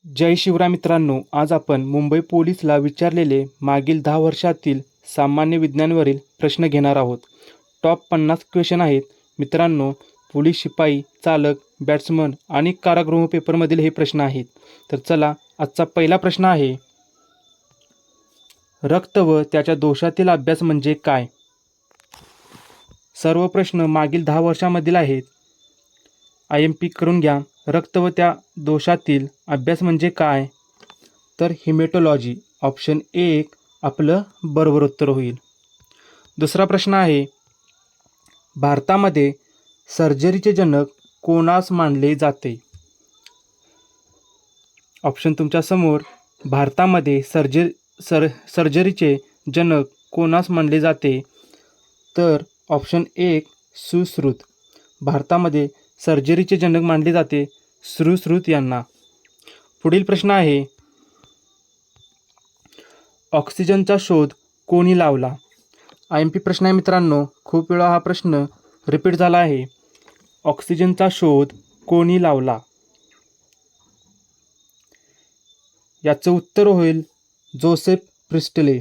जय शिवराय मित्रांनो, आज आपण मुंबई पोलीसला विचारलेले मागील 10 वर्षातील सामान्य विज्ञानवरील प्रश्न घेणार आहोत. टॉप 50 क्वेश्चन आहेत. मित्रांनो, पोलीस शिपाई, चालक, बॅट्समन आणि कारागृह पेपरमधील हे प्रश्न आहेत. तर चला, आजचा पहिला प्रश्न आहे, रक्त व त्याच्या दोषातील अभ्यास म्हणजे काय? सर्व प्रश्न मागील 10 वर्षामधील आहेत. IMP करून घ्या. रक्त व त्या दोषातील अभ्यास म्हणजे काय? तर हिमेटोलॉजी. ऑप्शन 1 आपलं बरोबर उत्तर होईल. दुसरा प्रश्न आहे, भारतामध्ये सर्जरीचे जनक कोणास मानले जाते? ऑप्शन तुमच्यासमोर. भारतामध्ये सर्जरीचे जनक कोणास मानले जाते? तर ऑप्शन 1 सुश्रुत. भारतामध्ये सर्जरीचे जनक मानले जाते सुश्रुत यांना. पुढील प्रश्न आहे, ऑक्सिजनचा शोध कोणी लावला? IMP प्रश्न आहे मित्रांनो, खूप वेळा हा प्रश्न रिपीट झाला आहे. ऑक्सिजनचा शोध कोणी लावला? याचं उत्तर होईल जोसेफ प्रिस्टले.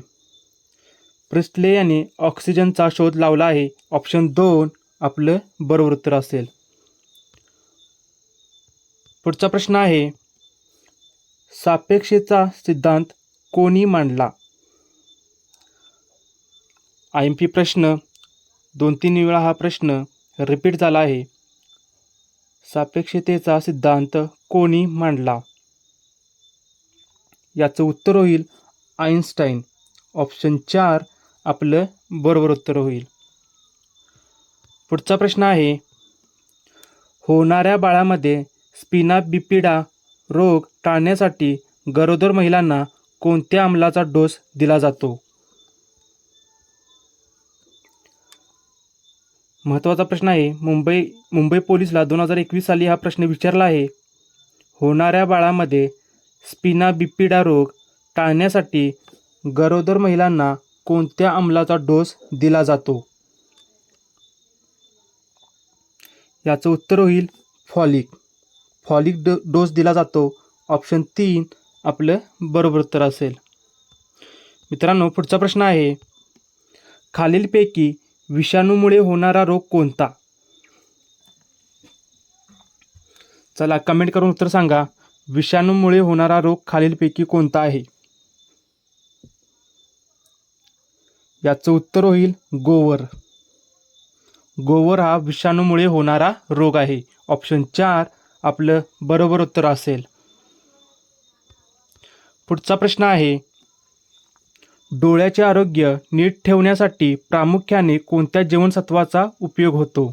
प्रिस्टले यांनी ऑक्सिजनचा शोध लावला आहे. ऑप्शन 2 आपलं बरोबर उत्तर असेल. पुढचा प्रश्न आहे, सापेक्षतेचा सिद्धांत कोणी मांडला? IMP प्रश्न 2-3 वेळा हा प्रश्न रिपीट झाला आहे. सापेक्षतेचा सिद्धांत कोणी मांडला? याचं उत्तर होईल आइन्स्टाईन. ऑप्शन 4 आपलं बरोबर उत्तर होईल. पुढचा प्रश्न आहे, होणाऱ्या बाळामध्ये स्पिना बिपिडा रोग टाळण्यासाठी गरोदर महिलांना कोणत्या अंमलाचा डोस दिला जातो? महत्त्वाचा प्रश्न आहे. मुंबई पोलीसला 2021 साली हा प्रश्न विचारला आहे. होणाऱ्या बाळामध्ये स्पिना बिपिडा रोग टाळण्यासाठी गरोदर महिलांना कोणत्या अंमलाचा डोस दिला जातो? याचं उत्तर होईल फॉलिक डोस दिला जातो. ऑप्शन 3 आपलं बरोबर उत्तर असेल. मित्रांनो, पुढचा प्रश्न आहे, खालीलपैकी विषाणूमुळे होणारा रोग कोणता? चला, कमेंट करून उत्तर सांगा. विषाणूमुळे होणारा रोग खालीलपैकी कोणता आहे? याचं उत्तर होईल गोवर. गोवर हा विषाणूमुळे होणारा रोग आहे. ऑप्शन 4 आपलं बरोबर उत्तर असेल. पुढचा प्रश्न आहे, डोळ्याचे आरोग्य नीट ठेवण्यासाठी प्रामुख्याने कोणत्या जीवनसत्वाचा उपयोग होतो?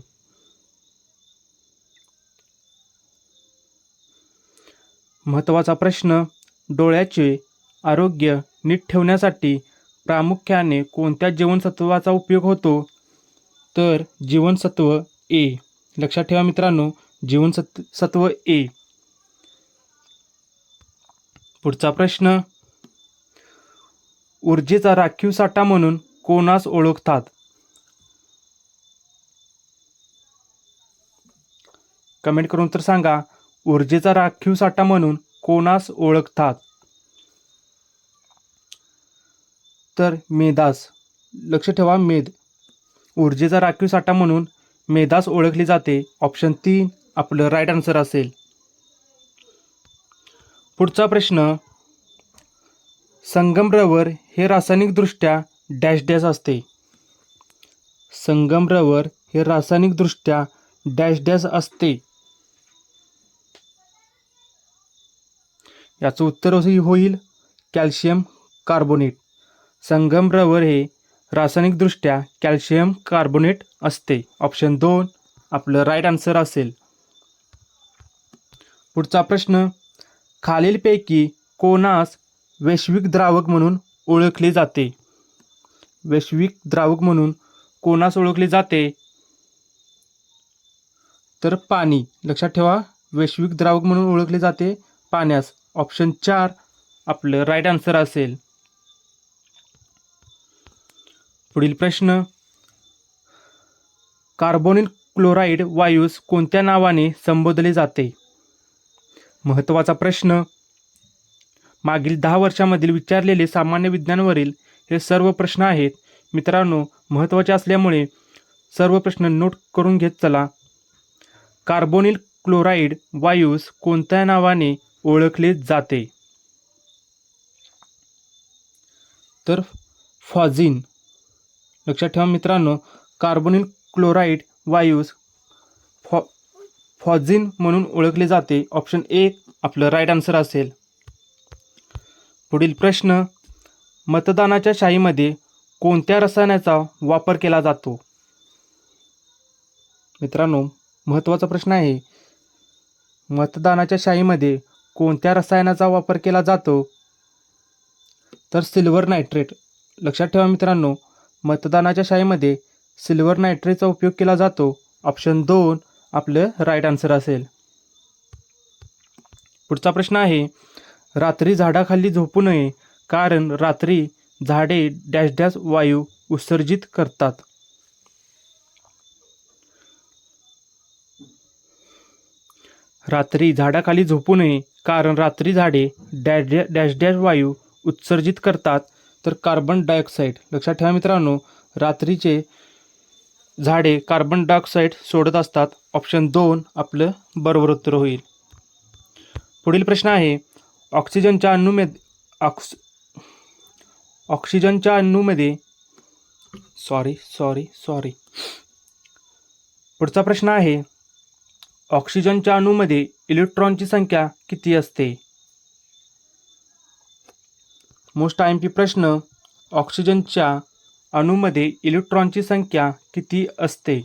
महत्त्वाचा प्रश्न, डोळ्याचे आरोग्य नीट ठेवण्यासाठी प्रामुख्याने कोणत्या जीवनसत्वाचा उपयोग होतो? तर जीवनसत्व ए. लक्षात ठेवा मित्रांनो, जीवनसत्व ए. पुढचा प्रश्न, ऊर्जेचा राखीव साठा म्हणून कोणास ओळखतात? कमेंट करून उत्तर सांगा. ऊर्जेचा राखीव साठा म्हणून कोणास ओळखतात? तर मेधास. लक्ष ठेवा, मेध. ऊर्जेचा राखीव साठा म्हणून मेधास ओळखली जाते. ऑप्शन 3 आपलं राईट आन्सर असेल. पुढचा प्रश्न, संगमरवर हे रासायनिकदृष्ट्या डॅश डॅश असते. संगमरवर हे रासायनिकदृष्ट्या डॅश डॅश असते. याचं उत्तर होईल कॅल्शियम कार्बोनेट. संगमरवर हे रासायनिकदृष्ट्या कॅल्शियम कार्बोनेट असते. ऑप्शन 2 आपलं राईट आन्सर असेल. पुढचा प्रश्न, खालीलपैकी कोणास वैश्विक द्रावक म्हणून ओळखले जाते? वैश्विक द्रावक म्हणून कोणास ओळखले जाते? तर पाणी. लक्षात ठेवा, वैश्विक द्रावक म्हणून ओळखले जाते पाण्यास. ऑप्शन 4 आपलं राईट आन्सर असेल. पुढील प्रश्न, कार्बोनिल क्लोराईड वायूस कोणत्या नावाने संबोधले जाते? महत्त्वाचा प्रश्न, मागील 10 वर्षांमधील विचारलेले सामान्य विज्ञानावरील हे सर्व प्रश्न आहेत. मित्रांनो, महत्त्वाचे असल्यामुळे सर्व प्रश्न नोट करून घेत चला. कार्बोनिल क्लोराईड वायूस कोणत्या नावाने ओळखले जाते? तर फॉझिन. लक्षात ठेवा मित्रांनो, कार्बोनिल क्लोराईड वायूस फॉझिन म्हणून ओळखले जाते. ऑप्शन ए आपलं राईट आन्सर असेल. पुढील प्रश्न, मतदानाच्या शाईमध्ये कोणत्या रसायनाचा वापर केला जातो? मित्रांनो, महत्त्वाचा प्रश्न आहे. मतदानाच्या शाईमध्ये कोणत्या रसायनाचा वापर केला जातो? तर सिल्वर नायट्रेट. लक्षात ठेवा मित्रांनो, मतदानाच्या शाईमध्ये सिल्वर नायट्रेटचा उपयोग केला जातो. ऑप्शन 2 आपलं राईट आन्सर असेल. पुढचा प्रश्न आहे, रात्री झाडाखाली झोपू नये कारण रात्री झाडे डॅश डॅश वायू उत्सर्जित करतात. रात्री झाडाखाली झोपू नये कारण रात्री झाडे डॅश डॅश वायू उत्सर्जित करतात. तर कार्बन डायऑक्साईड. लक्षात ठेवा मित्रांनो, रात्रीचे झाडे कार्बन डायऑक्साईड सोडत असतात. ऑप्शन 2 आपलं बरोबर उत्तर होईल. पुढील प्रश्न आहे, ऑक्सिजनच्या अणूमध्ये पुढचा प्रश्न आहे, ऑक्सिजनच्या अणूमध्ये इलेक्ट्रॉनची संख्या किती असते? मोस्ट आयएमपी प्रश्न, ऑक्सिजनच्या अणूमध्ये इलेक्ट्रॉनची संख्या किती असते?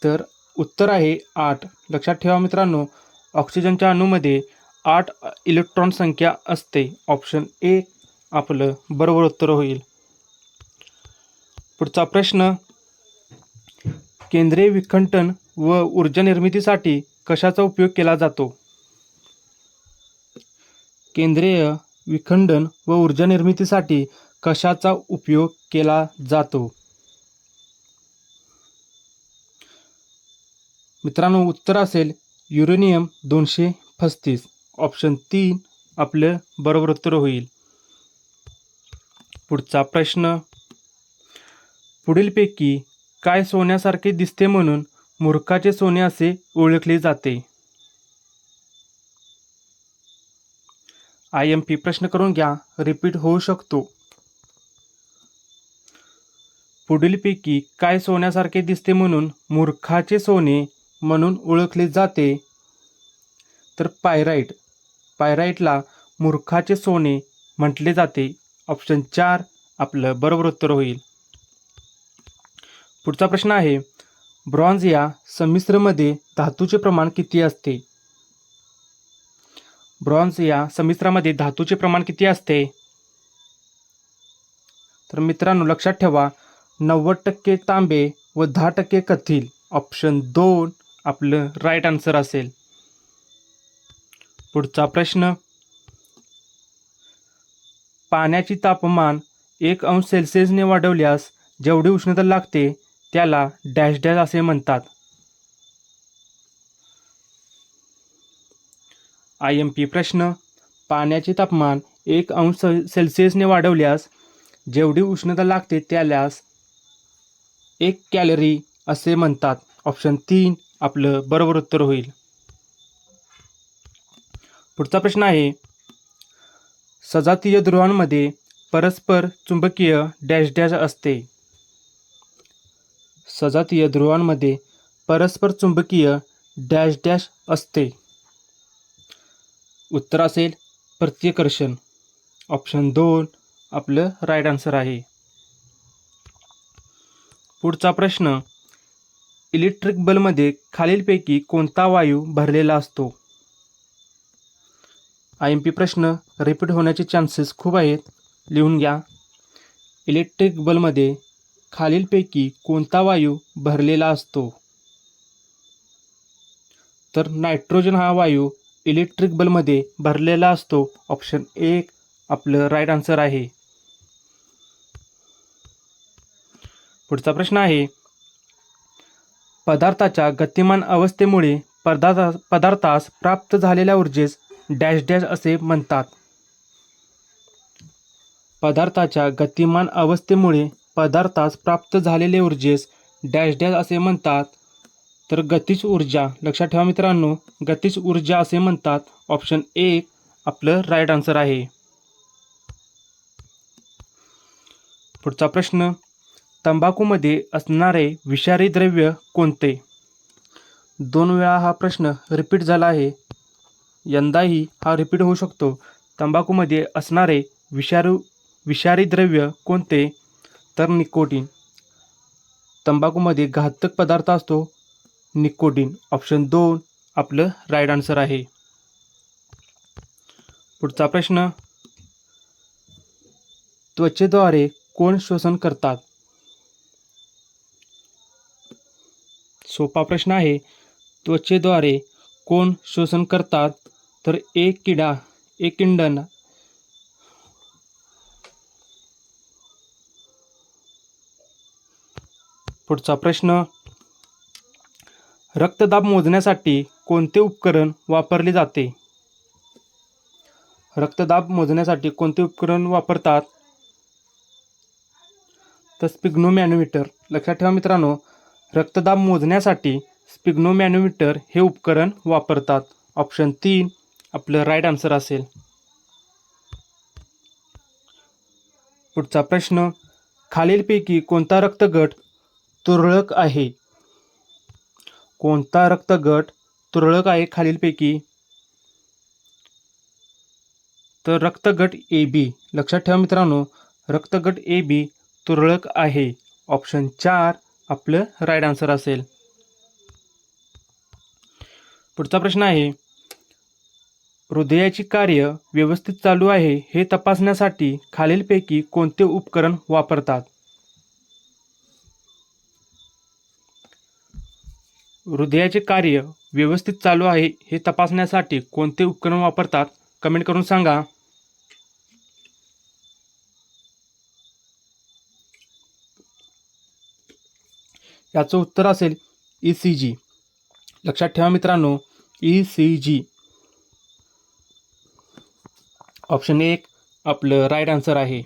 तर उत्तर आहे 8. लक्षात ठेवा मित्रांनो, ऑक्सिजनच्या अणूमध्ये 8 इलेक्ट्रॉन संख्या असते. ऑप्शन ए आपलं बरोबर उत्तर होईल. पुढचा प्रश्न, केंद्रीय विखंडन व ऊर्जा निर्मितीसाठी कशाचा उपयोग केला जातो? केंद्रीय विखंडन व ऊर्जा निर्मितीसाठी कशाचा उपयोग केला जातो? मित्रांनो, उत्तर असेल युरेनियम 235. ऑप्शन 3 आपलं बरोबर उत्तर होईल. पुढचा प्रश्न, पुढीलपैकी काय सोन्यासारखे दिसते म्हणून मूर्खाचे सोने असे ओळखले जाते? IMP प्रश्न करून घ्या, रिपीट होऊ शकतो. पुढीलपैकी काय सोन्यासारखे दिसते म्हणून मूर्खाचे सोने म्हणून ओळखले जाते? तर पायराईट. पायराईटला मूर्खाचे सोने म्हटले जाते. ऑप्शन 4 आपलं बरोबर उत्तर होईल. पुढचा प्रश्न आहे, ब्रॉन्झ या संमिश्रमध्ये धातूचे प्रमाण किती असते? ब्रॉन्झ या संमिश्रामध्ये धातूचे प्रमाण किती असते? तर मित्रांनो, लक्षात ठेवा 90% तांबे व 10% कथील. ऑप्शन 2 आपलं राईट आन्सर असेल. पुढचा प्रश्न, पाण्याचे तापमान 1 अंश सेल्सिअसने वाढवल्यास जेवढी उष्णता लागते त्याला डॅश डॅश असे म्हणतात. IMP प्रश्न, पाण्याचे तापमान 1 अंश सेल्सिअसने वाढवल्यास जेवढी उष्णता लागते त्यालाच 1 कॅलरी असे म्हणतात. ऑप्शन 3 आपलं बरोबर उत्तर होईल. पुढचा प्रश्न आहे, सजातीय ध्रुवांमध्ये परस्पर चुंबकीय डॅश डॅश असते. सजातीय ध्रुवांमध्ये परस्पर चुंबकीय डॅश डॅश असते. उत्तर असेल प्रत्येकर्षण. ऑप्शन 2 आपलं राईट आन्सर आहे. पुढचा प्रश्न, इलेक्ट्रिक बल्बमध्ये खालीलपैकी कोणता वायू भरलेला असतो? IMP प्रश्न रिपीट होण्याचे चान्सेस खूप आहेत, लिहून घ्या. इलेक्ट्रिक बल्बमध्ये खालीलपैकी कोणता वायू भरलेला असतो? तर नायट्रोजन हा वायू इलेक्ट्रिक बल्बमध्ये भरलेला असतो. ऑप्शन 1 आपलं राईट आन्सर आहे. पुढचा प्रश्न आहे, पदार्थाच्या गतिमान अवस्थेमुळे पदार्थास प्राप्त झालेल्या ऊर्जेस डॅश डॅश असे म्हणतात. पदार्थाच्या गतिमान अवस्थेमुळे पदार्थास प्राप्त झालेले ऊर्जेस डॅश डॅश असे म्हणतात. तर गतिज ऊर्जा, लक्षात ठेवा मित्रांनो, गतिज ऊर्जा असे म्हणतात. ऑप्शन 1 आपलं राईट आन्सर आहे. पुढचा प्रश्न, तंबाखूमध्ये असणारे विषारी द्रव्य कोणते? 2 वेळा हा प्रश्न रिपीट झाला आहे. यंदाही हा रिपीट होऊ शकतो. तंबाखूमध्ये असणारे विषारी द्रव्य कोणते? तर निकोटीन. तंबाखूमध्ये घातक पदार्थ असतो निकोटीन. ऑप्शन 2 आपलं राईट आन्सर आहे. पुढचा प्रश्न, त्वचेद्वारे कोण शोषण करतात? सोपा प्रश्न आहे. त्वचेद्वारे कोण शोषण करतात? तर एक किंडन. पुढचा प्रश्न, रक्तदाब मोजण्यासाठी कोणते उपकरण वापरले जाते? रक्तदाब मोजण्यासाठी कोणते उपकरण वापरतात? तर स्पिग्नोमॅनोमीटर. लक्षात ठेवा मित्रांनो, रक्तदाब मोजण्यासाठी स्पिग्नोमॅनोमीटर हे उपकरण वापरतात. ऑप्शन 3 आपलं राईट आन्सर असेल. पुढचा प्रश्न, खालीलपैकी कोणता रक्तगट तुरळक आहे? कोणता रक्तगट तुरळक आहे खालीलपैकी? तर रक्तगट AB. लक्षात ठेवा मित्रांनो, रक्तगट AB तुरळक आहे. ऑप्शन 4 आपलं राईट आन्सर असेल. पुढचा प्रश्न आहे, हृदयाची कार्य व्यवस्थित चालू आहे हे तपासण्यासाठी खालीलपैकी कोणते उपकरण वापरतात? हृदयाचे कार्य व्यवस्थित चालू आहे हे तपासण्यासाठी कोणते उपकरण वापरतात? कमेंट करून सांगा. याचं उत्तर असेल ECG. लक्षात ठेवा मित्रांनो, ECG. ऑप्शन 1 आपलं राईट आन्सर आहे.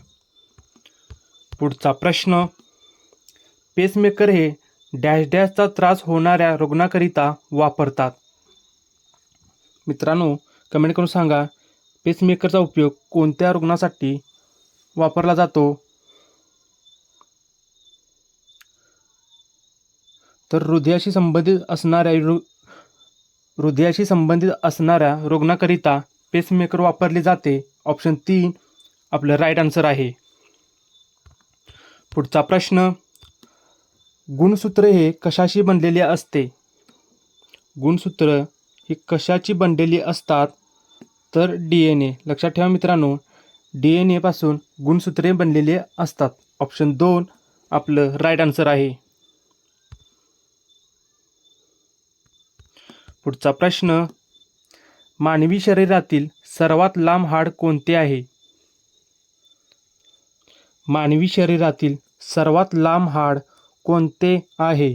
पुढचा प्रश्न, पेसमेकर हे डॅश डॅशचा त्रास होणाऱ्या रुग्णाकरिता वापरतात. मित्रांनो कमेंट करून सांगा, पेसमेकरचा उपयोग कोणत्या रुग्णासाठी वापरला जातो? तर हृदयाशी संबंधित असणाऱ्या रुग्णाकरिता पेसमेकर वापरले जाते. ऑप्शन 3 आपलं राईट आन्सर आहे. पुढचा प्रश्न, गुणसूत्र हे कशाशी बनलेले असते? गुणसूत्र ही कशाची बनलेली असतात? तर DNA. लक्षात ठेवा मित्रांनो, DNA पासून गुणसूत्रे बनलेली असतात. ऑप्शन 2 आपलं राईट आन्सर आहे. पुढचा प्रश्न, मानवी शरीरातील सर्वात लांब हाड कोणते आहे? मानवी शरीरातील सर्वात लांब हाड कोणते आहे?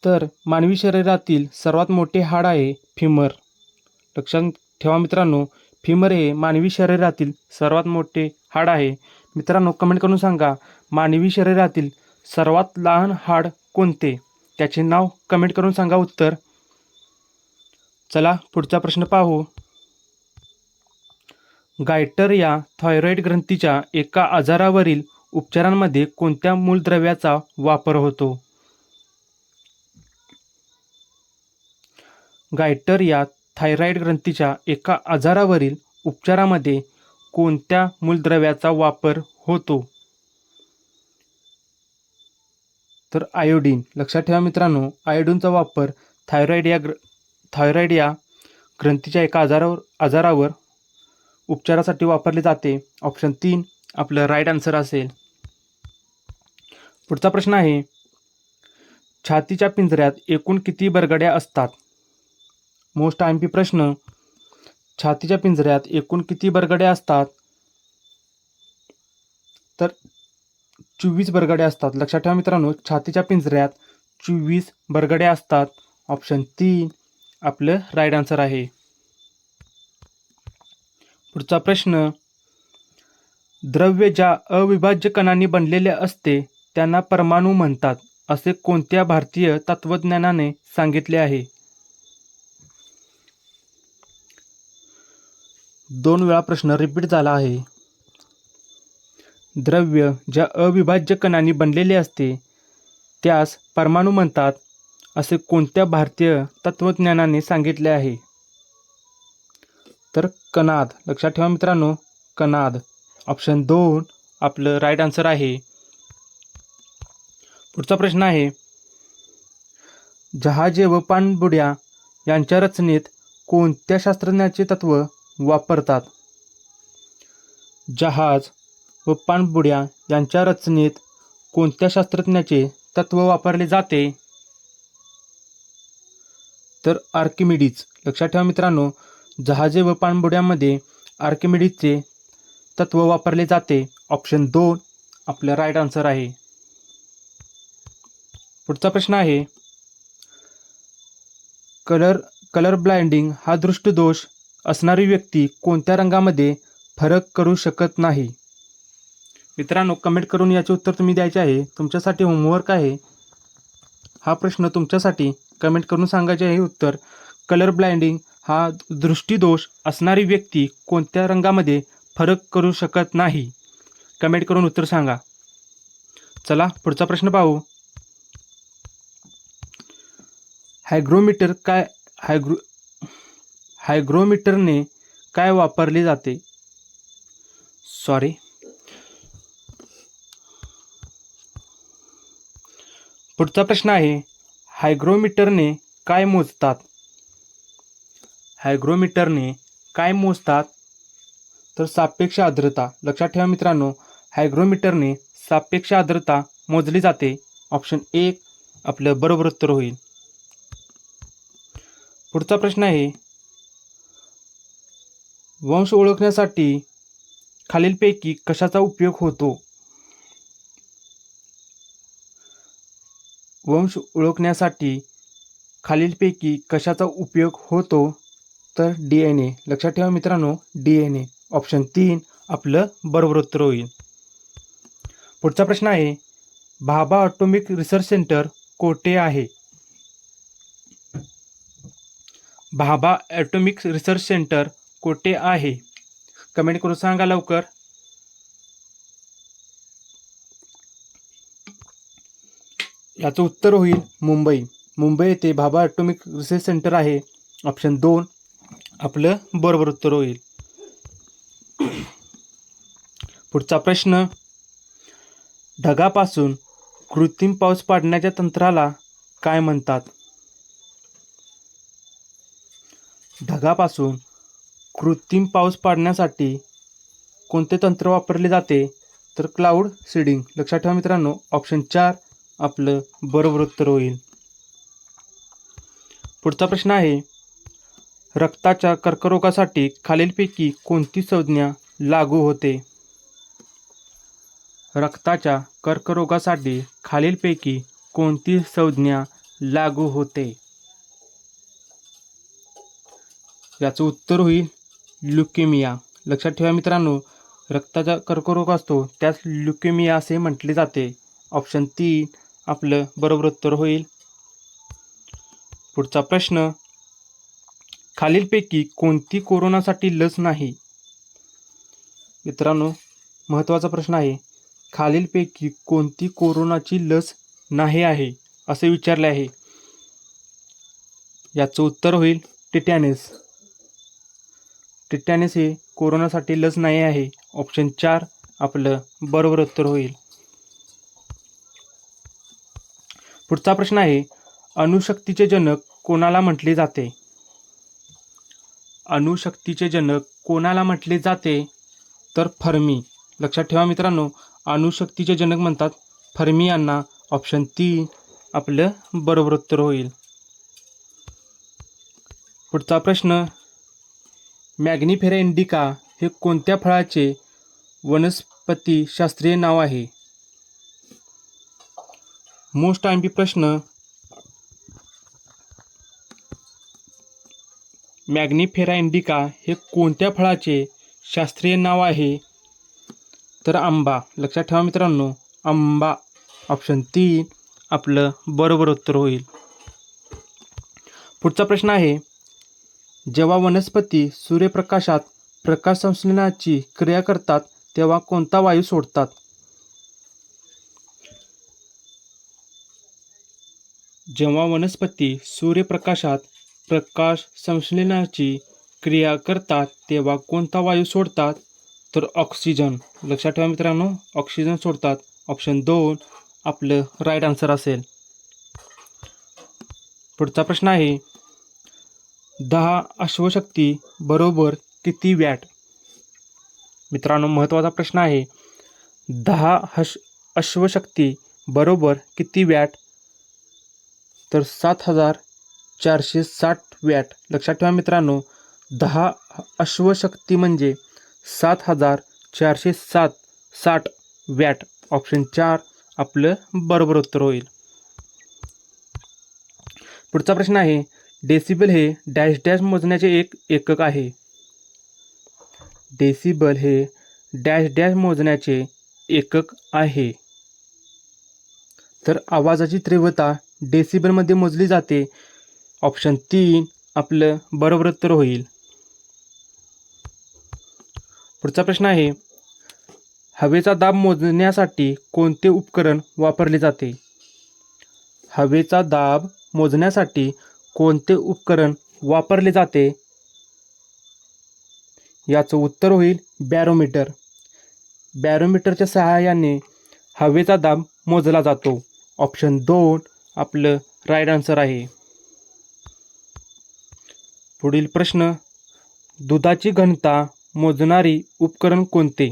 तर मानवी शरीरातील सर्वात मोठे हाड आहे फिमर. लक्षात ठेवा मित्रांनो, फिमर हे मानवी शरीरातील सर्वात मोठे हाड आहे. मित्रांनो कमेंट करून सांगा, मानवी शरीरातील सर्वात लहान हाड कोणते? त्याचे नाव कमेंट करून सांगा उत्तर. चला पुढचा प्रश्न पाहू. गायटर या थायरॉईड ग्रंथीच्या एका आजारावरील उपचारांमध्ये कोणत्या मूलद्रव्याचा वापर होतो? गायटर या थायरॉईड ग्रंथीच्या एका आजारावरील उपचारामध्ये कोणत्या मूलद्रव्याचा वापर होतो? तर आयोडीन. लक्षात ठेवा मित्रांनो, आयोडीनचा वापर थायरॉईड या ग्रंथीच्या एका आजारावर उपचारासाठी वापरले जाते. ऑप्शन 3 आपलं राईट आन्सर असेल. पुढचा प्रश्न आहे, छातीच्या पिंजऱ्यात एकूण किती बरगड्या असतात? मोस्ट IMP प्रश्न, छातीच्या पिंजऱ्यात एकूण किती बरगड्या असतात? तर 24 बरगड्या असतात. लक्षात ठेवा मित्रांनो, छातीच्या पिंजऱ्यात 24 बरगड्या असतात. ऑप्शन 3 आपलं राईट आन्सर आहे. पुढचा प्रश्न, द्रव्य ज्या अविभाज्य कणांनी बनलेले असते त्यांना परमाणू म्हणतात असे कोणत्या भारतीय तत्त्वज्ञानाने सांगितले आहे? 2 वेळा प्रश्न रिपीट झाला आहे. द्रव्य ज्या अविभाज्य कणांनी बनलेले असते त्यास परमाणू म्हणतात असे कोणत्या भारतीय तत्त्वज्ञानाने सांगितले आहे? तर कणाद. लक्षात ठेवा मित्रांनो, कणाद. ऑप्शन 2 आपलं राईट आन्सर आहे. पुढचा प्रश्न आहे, जहाजे व पाणबुड्या यांच्या रचनेत कोणत्या शास्त्रज्ञाचे तत्व वापरतात? जहाज व पाणबुड्या यांच्या रचनेत कोणत्या शास्त्रज्ञाचे तत्व वापरले जाते? तर आर्किमिडीज. लक्षात ठेवा मित्रांनो, जहाजे व पाणबुड्यांमध्ये आर्किमिडीजचे तत्व वापरले जाते. ऑप्शन 2 आपलं राईट आन्सर आहे. पुढचा प्रश्न आहे, कलर ब्लाइंडिंग हा दृष्टिदोष असणारी व्यक्ती कोणत्या रंगामध्ये फरक करू शकत नाही? मित्रांनो, कमेंट करून याचे उत्तर तुम्ही द्यायचे आहे. तुमच्यासाठी होमवर्क आहे. हा प्रश्न तुमच्यासाठी कमेंट करून सांगायचे आहे उत्तर. कलर ब्लाइंडिंग हा दृष्टिदोष असणारी व्यक्ती कोणत्या रंगामध्ये फरक करू शकत नाही? कमेंट करून उत्तर सांगा. चला पुढचा प्रश्न पाहू. हायग्रोमीटरने काय वापरले जाते? पुढचा प्रश्न आहे, हायग्रोमीटरने काय मोजतात? हायग्रोमीटरने काय मोजतात? तर सापेक्ष आर्द्रता. लक्षात ठेवा मित्रांनो, हायग्रोमीटरने सापेक्ष आर्द्रता मोजली जाते. ऑप्शन 1 आपलं बरोबर उत्तर होईल. पुढचा प्रश्न आहे, वंश ओळखण्यासाठी खालीलपैकी कशाचा उपयोग होतो? वंश ओळखण्यासाठी खालीलपैकी कशाचा उपयोग होतो? तर DNA. लक्षात ठेवा मित्रांनो, DNA. ऑप्शन 3 आपलं बरोबर उत्तर होईल. पुढचा प्रश्न आहे, भाभा ॲटॉमिक रिसर्च सेंटर कोठे आहे? भाभा ॲटॉमिक रिसर्च सेंटर कोठे आहे? कमेंट करून सांगा लवकर. याचं उत्तर होईल मुंबई. मुंबई येथे भाभा ॲटॉमिक रिसर्च सेंटर आहे. ऑप्शन 2 आपलं बरोबर उत्तर होईल. पुढचा प्रश्न, ढगापासून कृत्रिम पाऊस पाडण्याच्या तंत्राला काय म्हणतात? ढगापासून कृत्रिम पाऊस पाडण्यासाठी कोणते तंत्र वापरले जाते? तर क्लाउड सीडिंग. लक्षात ठेवा मित्रांनो, ऑप्शन 4 आपलं बरोबर उत्तर होईल. पुढचा प्रश्न आहे, रक्ताच्या कर्करोगासाठी खालीलपैकी कोणती संज्ञा लागू होते? रक्ताच्या कर्करोगासाठी खालीलपैकी कोणती संज्ञा लागू होते? याचं उत्तर होईल ल्युकेमिया. लक्षात ठेवा मित्रांनो, रक्ताचा कर्करोग असतो त्यास ल्युकेमिया असे म्हटले जाते. ऑप्शन 3 आपलं बरोबर उत्तर होईल. पुढचा प्रश्न, खालीलपैकी कोणती कोरोनासाठी लस नाही? मित्रांनो, महत्त्वाचा प्रश्न आहे. खालीलपैकी कोणती कोरोनाची लस नाही आहे असे विचारले आहे? याचं उत्तर होईल टिटॅनस. टिटॅनस हे कोरोनासाठी लस नाही आहे. ऑप्शन 4 आपलं बरोबर उत्तर होईल. पुढचा प्रश्न आहे, अणुशक्तीचे जनक कोणाला म्हटले जाते? अणुशक्तीचे जनक कोणाला म्हटले जाते? तर फर्मी. लक्षात ठेवा मित्रांनो, अणुशक्तीचे जनक म्हणतात फर्मी यांना. ऑप्शन 3 आपलं बरोबर उत्तर होईल. पुढचा प्रश्न, मॅग्निफेरा इंडिका हे कोणत्या फळाचे वनस्पतिशास्त्रीय नाव आहे? मोस्ट टाइम प्रश्न. मॅग्निफेरा इंडिका हे कोणत्या फळाचे शास्त्रीय नाव आहे? तर आंबा. लक्षात ठेवा मित्रांनो, आंबा. ऑप्शन 3 आपलं बरोबर उत्तर होईल. पुढचा प्रश्न आहे, जेव्हा वनस्पती सूर्यप्रकाशात प्रकाश संश्लेषणाची क्रिया करतात तेव्हा कोणता वायू सोडतात? जेव्हा वनस्पती सूर्यप्रकाशात प्रकाश संश्लेषणाची क्रिया करतात तेव्हा कोणता वायू सोडतात? तर ऑक्सिजन. लक्षात ठेवा मित्रांनो, ऑक्सिजन सोडतात. ऑप्शन 2 आपलं राईट आन्सर असेल. पुढचा प्रश्न आहे, 10 अश्वशक्ती बरोबर किती वॅट? मित्रांनो महत्त्वाचा प्रश्न आहे. 10 अश्वशक्ती बरोबर किती वॅट? तर 7460 वॅट. लक्षात ठेवा मित्रांनो, 10 अश्वशक्ती म्हणजे 7460 वॅट. ऑप्शन 4 आपलं बरोबर उत्तर होईल. पुढचा प्रश्न आहे, डेसिबल हे डॅश डॅश मोजण्याचे एक एकक आहे. डेसिबल हे डॅश डॅश मोजण्याचे एकक आहे. तर आवाजाची तीव्रता डेसिबलमध्ये मोजली जाते. ऑप्शन 3 आपलं बरोबर उत्तर होईल. पुढचा प्रश्न आहे, हवेचा दाब मोजण्यासाठी कोणते उपकरण वापरले जाते? हवेचा दाब मोजण्यासाठी कोणते उपकरण वापरले जाते? याचं उत्तर होईल बॅरोमीटर. बॅरोमीटरच्या सहाय्याने हवेचा दाब मोजला जातो. ऑप्शन 2 आपलं राईट आन्सर आहे. पुढील प्रश्न, दुधाची घनता मोजणारी उपकरण कोणते?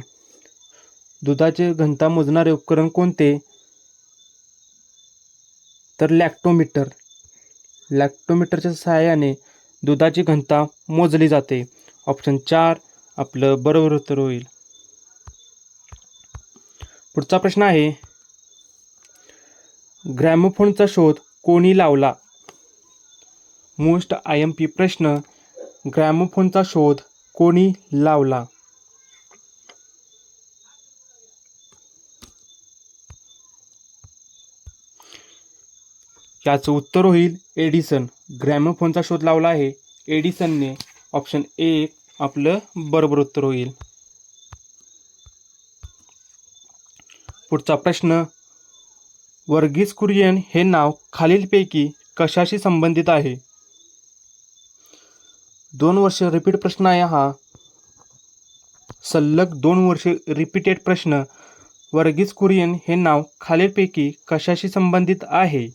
दुधाची घनता मोजणारे उपकरण कोणते? तर लॅक्टोमीटर. लॅक्टोमीटरच्या सहाय्याने दुधाची घनता मोजली जाते. ऑप्शन 4 आपलं बरोबर उत्तर होईल. पुढचा प्रश्न आहे, ग्रॅमोफोनचा शोध कोणी लावला? मोस्ट IMP प्रश्न, ग्रॅमोफोनचा शोध कोणी लावला? याचं उत्तर होईल एडिसन. ग्रॅमोफोनचा शोध लावला आहे एडिसनने. ऑप्शन 1 आपलं बरोबर उत्तर होईल. पुढचा प्रश्न, वर्गीस कुरियन हे नाव खालीलपैकी कशाशी संबंधित आहे? 2 वर्ष रिपीट प्रश्न आहे हा. सलग 2 वर्षे रिपीटेड प्रश्न. वर्गीस कुरियन हे नाव खालीलपैकी कशाशी संबंधित आहे?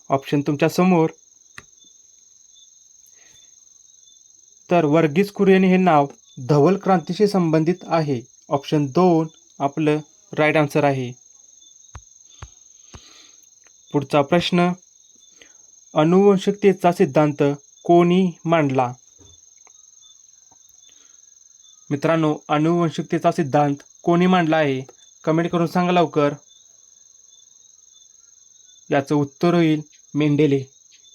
ऑप्शन तुमच्या समोर. तर वर्गीस कुरियन हे नाव धवल क्रांतीशी संबंधित आहे. ऑप्शन 2 आपलं राईट आन्सर आहे. पुढचा प्रश्न, अनुवंशिकतेचा सिद्धांत कोणी मांडला? मित्रांनो, अनुवंशिकतेचा सिद्धांत कोणी मांडला आहे? कमेंट करून सांगा लवकर. याचं उत्तर होईल मेंडेले.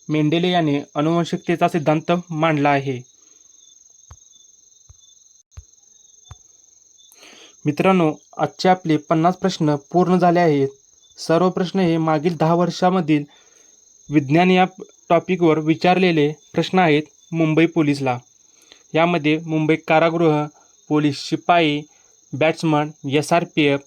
मेंडेले याने अनुवंशिकतेचा सिद्धांत मांडला आहे. मित्रांनो, आजचे आपले 50 प्रश्न पूर्ण झाले आहेत. सर्व प्रश्न हे मागील 10 वर्षामधील विज्ञान या टॉपिकवर विचारलेले प्रश्न आहेत मुंबई पोलीसला. यामध्ये मुंबई कारागृह, पोलीस शिपाई, बॅट्समन, SRPF,